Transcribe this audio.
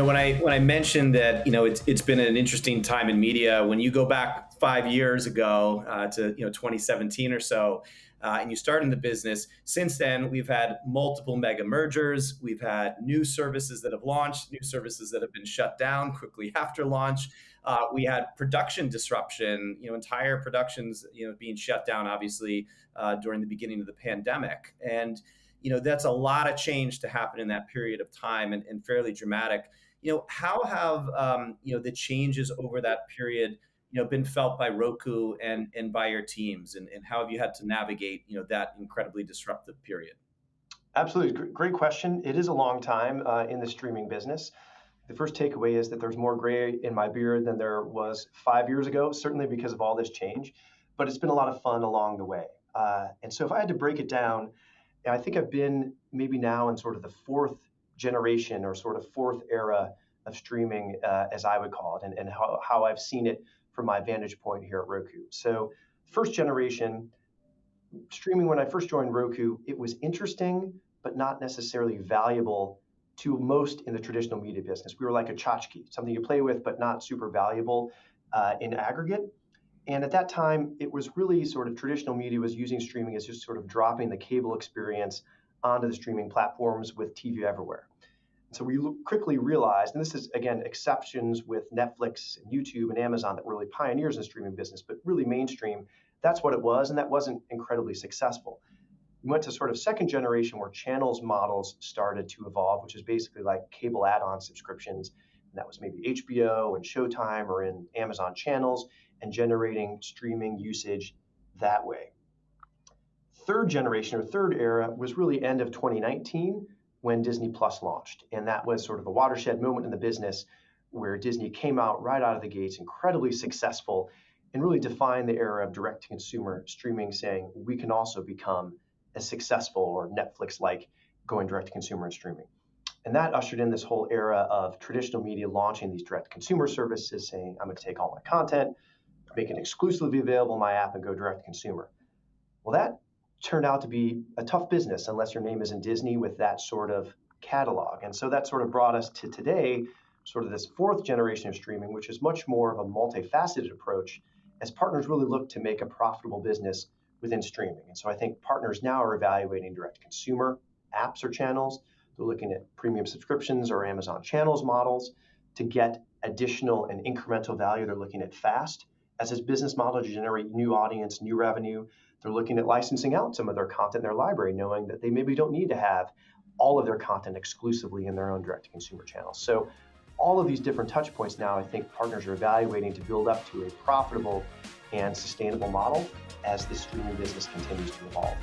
When I mentioned that, it's been an interesting time in media. When you go back 5 years ago to 2017 or so, and you start in the business, since then we've had multiple mega mergers. We've had new services that have launched, new services that have been shut down quickly after launch. We had production disruption, entire productions, being shut down, obviously, during the beginning of the pandemic. And that's a lot of change to happen in that period of time, and fairly dramatic. How have the changes over that period been felt by Roku and by your teams, and how have you had to navigate that incredibly disruptive period? Absolutely. Great question. It is a long time in the streaming business. The first takeaway is that there's more gray in my beard than there was 5 years ago, certainly because of all this change, but it's been a lot of fun along the way. And so if I had to break it down, I think I've been maybe now in sort of the fourth generation or sort of fourth era of streaming, as I would call it, and how I've seen it from my vantage point here at Roku. So first generation streaming, when I first joined Roku, it was interesting, but not necessarily valuable to most in the traditional media business. We were like a tchotchke, something you play with, but not super valuable in aggregate. And at that time, it was really sort of traditional media was using streaming as just sort of dropping the cable experience onto the streaming platforms with TV everywhere. So we quickly realized, and this is, again, exceptions with Netflix and YouTube and Amazon that were really pioneers in the streaming business, but really mainstream, that's what it was, and that wasn't incredibly successful. We went to sort of second generation where channels models started to evolve, which is basically like cable add-on subscriptions. And that was maybe HBO and Showtime or in Amazon channels and generating streaming usage that way. Third generation or third era was really end of 2019 when Disney Plus launched. And that was sort of a watershed moment in the business where Disney came out right out of the gates, incredibly successful, and really defined the era of direct-to-consumer streaming, saying we can also become as successful or Netflix-like going direct-to-consumer and streaming. And that ushered in this whole era of traditional media launching these direct-to-consumer services, saying I'm going to take all my content, make it exclusively available in my app, and go direct-to-consumer. Well, that turned out to be a tough business unless your name is in Disney with that sort of catalog. And so that sort of brought us to today, sort of this fourth generation of streaming, which is much more of a multifaceted approach as partners really look to make a profitable business within streaming. And so I think partners now are evaluating direct-to-consumer apps or channels. They're looking at premium subscriptions or Amazon channels models to get additional and incremental value. They're looking at FAST as his business model to generate new audience, new revenue. They're looking at licensing out some of their content in their library, knowing that they maybe don't need to have all of their content exclusively in their own direct-to-consumer channels. So all of these different touch points now, I think partners are evaluating to build up to a profitable and sustainable model as the streaming business continues to evolve.